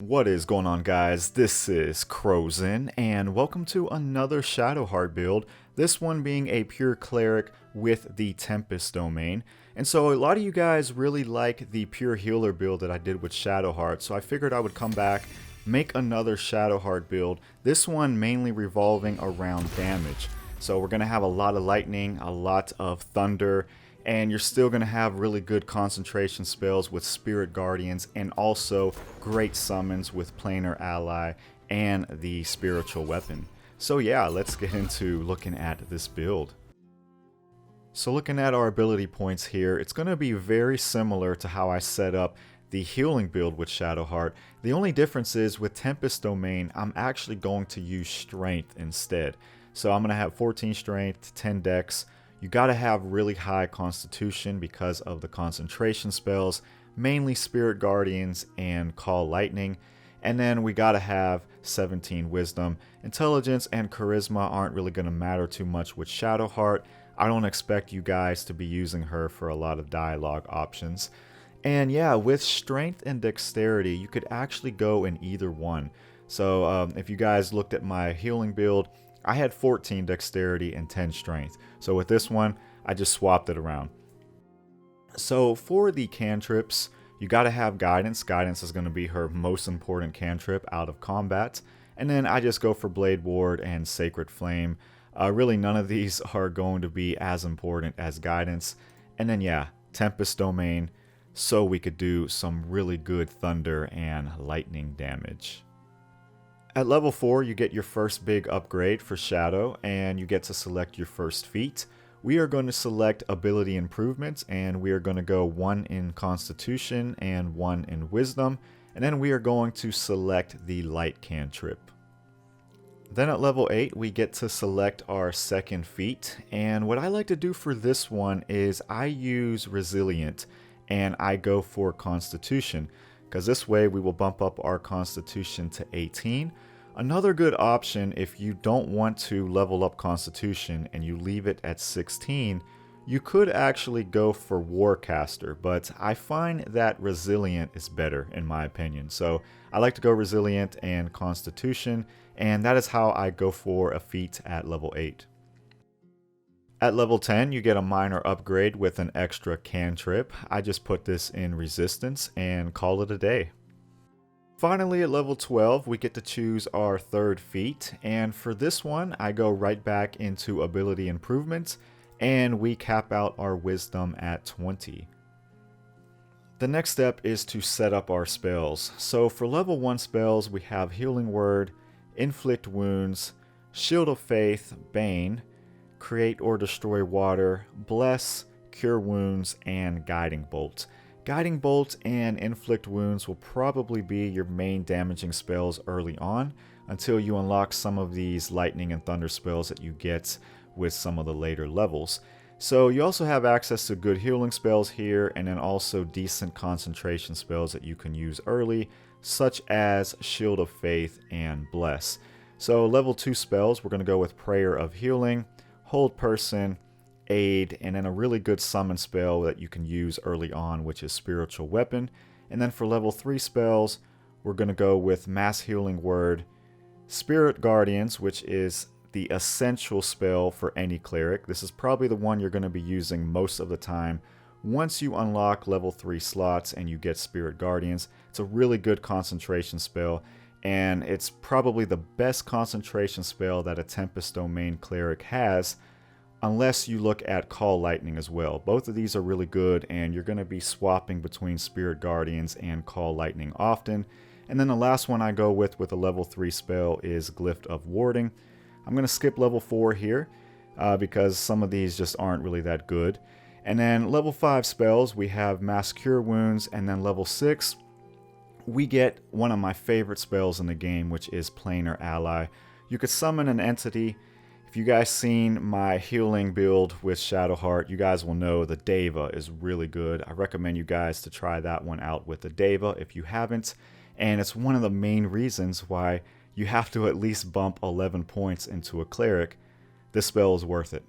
What is going on, guys? This is Crozin, and welcome to another Shadowheart build, this one being a pure Cleric with the Tempest domain. And so a lot of you guys really like the pure healer build that I did with Shadowheart, so I figured I would come back, make another Shadowheart build, this one mainly revolving around damage. So we're going to have a lot of lightning, a lot of thunder, and you're still going to have really good concentration spells with Spirit Guardians and also great summons with Planar Ally and the Spiritual Weapon. So yeah, let's get into looking at this build. So looking at our ability points here, it's going to be very similar to how I set up the healing build with Shadowheart. The only difference is with Tempest Domain, I'm actually going to use Strength instead. So I'm going to have 14 Strength, 10 Dex. You gotta have really high constitution because of the concentration spells, mainly Spirit Guardians and Call Lightning. And then we gotta have 17 wisdom. Intelligence and charisma aren't really gonna matter too much with Shadowheart. I don't expect you guys to be using her for a lot of dialogue options. And yeah, with strength and dexterity, you could actually go in either one. So if you guys looked at my healing build, I had 14 dexterity and 10 strength. So with this one, I just swapped it around. So for the cantrips, you gotta have guidance. Guidance is gonna be her most important cantrip out of combat. And then I just go for Blade Ward and Sacred Flame. Really none of these are going to be as important as guidance. And then yeah, Tempest Domain, so we could do some really good thunder and lightning damage. At level 4, you get your first big upgrade for Shadow, and you get to select your first feat. We are going to select ability improvements, and we are going to go 1 in Constitution and 1 in Wisdom, and then we are going to select the Light cantrip. Then at level 8, we get to select our second feat, and what I like to do for this one is I use Resilient, and I go for Constitution, because this way we will bump up our Constitution to 18. Another good option, if you don't want to level up Constitution and you leave it at 16, you could actually go for Warcaster, but I find that Resilient is better in my opinion. So I like to go Resilient and Constitution, and that is how I go for a feat at level 8. At level 10, you get a minor upgrade with an extra cantrip. I just put this in Resistance and call it a day. Finally, at level 12, we get to choose our third feat, and for this one, I go right back into ability improvements, and we cap out our wisdom at 20. The next step is to set up our spells. So for level 1 spells, we have Healing Word, Inflict Wounds, Shield of Faith, Bane, Create or Destroy Water, Bless, Cure Wounds, and Guiding Bolt. Guiding Bolt and Inflict Wounds will probably be your main damaging spells early on until you unlock some of these lightning and thunder spells that you get with some of the later levels. So you also have access to good healing spells here, and then also decent concentration spells that you can use early, such as Shield of Faith and Bless. So level 2 spells, we're going to go with Prayer of Healing, Hold Person, Aid, and then a really good summon spell that you can use early on, which is Spiritual Weapon. And then for level 3 spells, we're going to go with Mass Healing Word, Spirit Guardians, which is the essential spell for any cleric. This is probably the one you're going to be using most of the time. Once you unlock level 3 slots and you get Spirit Guardians, it's a really good concentration spell, and it's probably the best concentration spell that a Tempest Domain cleric has, unless you look at Call Lightning as well. Both of these are really good, and you're going to be swapping between Spirit Guardians and Call Lightning often. And then the last one I go with a level 3 spell is Glyph of Warding. I'm going to skip level 4 here because some of these just aren't really that good. And then level 5 spells, we have Mass Cure Wounds, and then level 6, we get one of my favorite spells in the game, which is Planar Ally. You could summon an entity. If you guys seen my healing build with Shadowheart, you guys will know the Deva is really good. I recommend you guys to try that one out with the Deva if you haven't. And it's one of the main reasons why you have to at least bump 11 points into a cleric. This spell is worth it.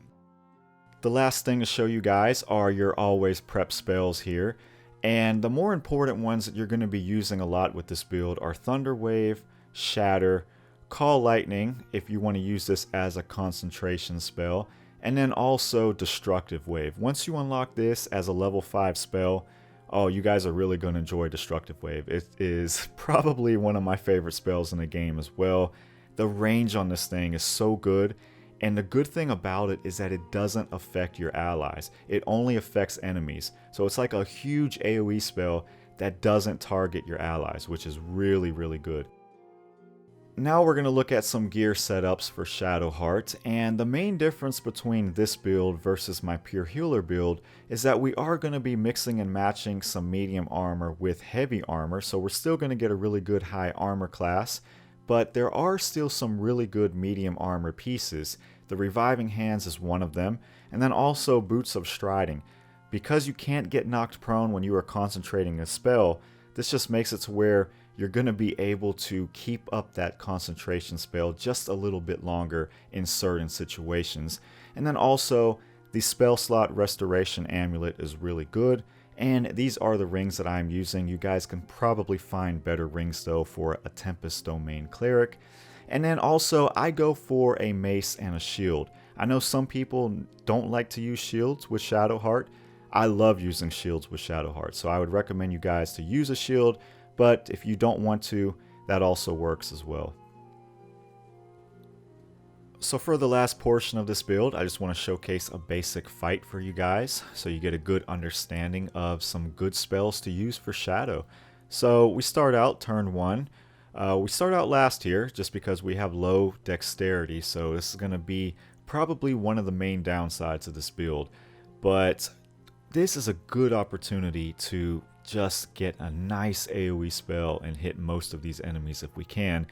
The last thing to show you guys are your always prep spells here. And the more important ones that you're going to be using a lot with this build are Thunder Wave, Shatter, Call Lightning if you want to use this as a concentration spell, and then also Destructive Wave. Once you unlock this as a level 5 spell, oh, you guys are really going to enjoy Destructive Wave. It is probably one of my favorite spells in the game as well. The range on this thing is so good, and the good thing about it is that it doesn't affect your allies. It only affects enemies. So it's like a huge AoE spell that doesn't target your allies, which is really, really good. Now we're going to look at some gear setups for Shadowheart, and the main difference between this build versus my pure healer build is that we are going to be mixing and matching some medium armor with heavy armor, so we're still going to get a really good high armor class, but there are still some really good medium armor pieces. The Reviving Hands is one of them, and then also Boots of Striding. Because you can't get knocked prone when you are concentrating a spell, this just makes it to where you're going to be able to keep up that concentration spell just a little bit longer in certain situations. And then also, the Spell Slot Restoration Amulet is really good, and these are the rings that I'm using. You guys can probably find better rings though for a Tempest domain Cleric. And then also, I go for a mace and a shield. I know some people don't like to use shields with Shadowheart. I love using shields with Shadowheart, so I would recommend you guys to use a shield, but if you don't want to, that also works as well. So for the last portion of this build, I just want to showcase a basic fight for you guys, so you get a good understanding of some good spells to use for Shadow. So we start out turn 1. We start out last here just because we have low dexterity, so this is going to be probably one of the main downsides of this build. But this is a good opportunity to just get a nice AoE spell and hit most of these enemies if we can.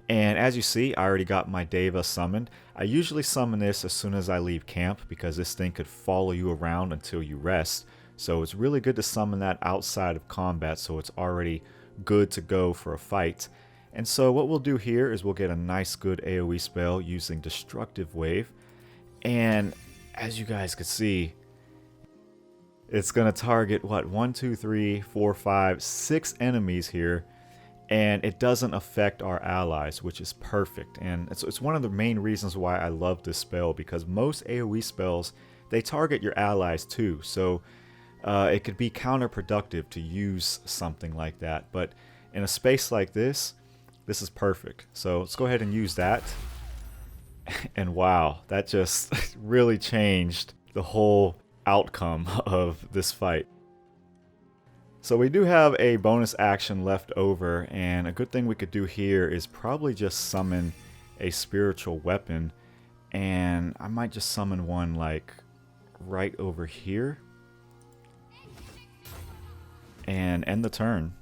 And as you see, I already got my Deva summoned. I usually summon this as soon as I leave camp because this thing could follow you around until you rest. So it's really good to summon that outside of combat so it's already good to go for a fight. And so what we'll do here is we'll get a nice good AoE spell using Destructive Wave. And as you guys can see, it's going to target, what, 1, 2, 3, 4, 5, 6 enemies here. And it doesn't affect our allies, which is perfect. And it's one of the main reasons why I love this spell, because most AoE spells, they target your allies too. So it could be counterproductive to use something like that. But in a space like this, this is perfect. So let's go ahead and use that. And wow, that just really changed the whole outcome of this fight. So we do have a bonus action left over, and a good thing we could do here is probably just summon a spiritual weapon, and I might just summon one like right over here and end the turn.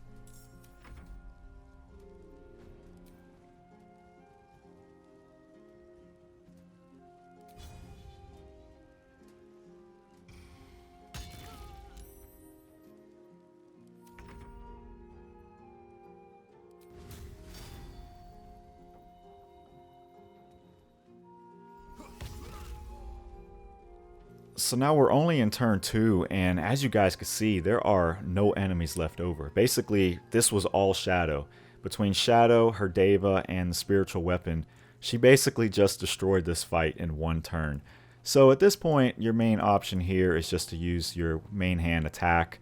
So now we're only in turn 2, and as you guys can see, there are no enemies left over. Basically, this was all Shadow. Between Shadow, her Deva, and the spiritual weapon, she basically just destroyed this fight in one turn. So at this point, your main option here is just to use your main hand attack.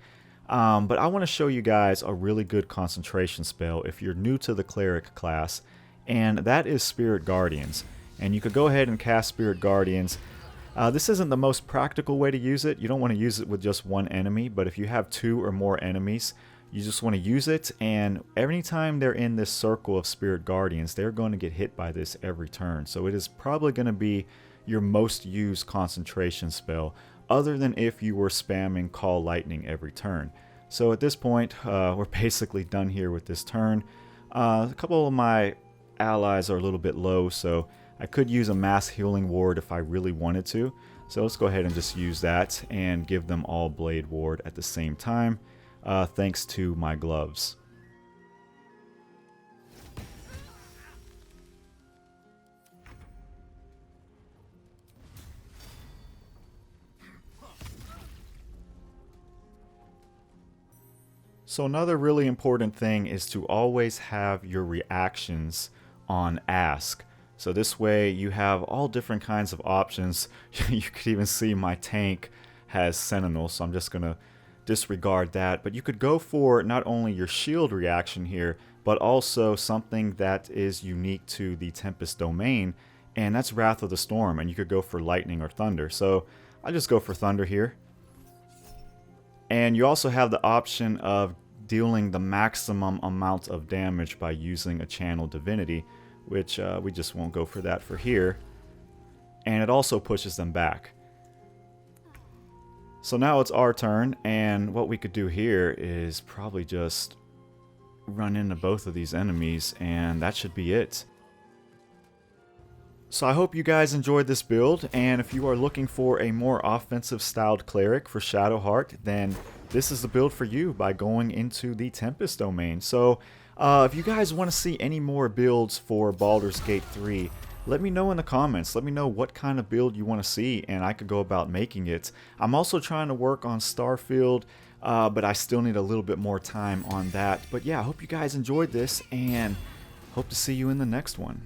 But I want to show you guys a really good concentration spell if you're new to the Cleric class, and that is Spirit Guardians. And you could go ahead and cast Spirit Guardians. This isn't the most practical way to use it. You don't want to use it with just one enemy, but if you have 2 or more enemies, you just want to use it, and every time they're in this circle of Spirit Guardians, they're going to get hit by this every turn. So it is probably going to be your most used concentration spell, other than if you were spamming Call Lightning every turn. So at this point, we're basically done here with this turn. A couple of my allies are a little bit low, so I could use a mass healing ward if I really wanted to. So let's go ahead and just use that and give them all Blade Ward at the same time, thanks to my gloves. So another really important thing is to always have your reactions on ask. So this way you have all different kinds of options. You could even see my tank has Sentinel, so I'm just going to disregard that. But you could go for not only your shield reaction here, but also something that is unique to the Tempest domain, and that's Wrath of the Storm, and you could go for lightning or thunder. So I just go for thunder here. And you also have the option of dealing the maximum amount of damage by using a channel divinity, which we just won't go for that for here. And it also pushes them back. So now it's our turn, and what we could do here is probably just run into both of these enemies, and that should be it. So I hope you guys enjoyed this build, and if you are looking for a more offensive styled cleric for Shadowheart, then this is the build for you by going into the Tempest domain. So if you guys want to see any more builds for Baldur's Gate 3, let me know in the comments. Let me know what kind of build you want to see, and I could go about making it. I'm also trying to work on Starfield, but I still need a little bit more time on that. But yeah, I hope you guys enjoyed this, and hope to see you in the next one.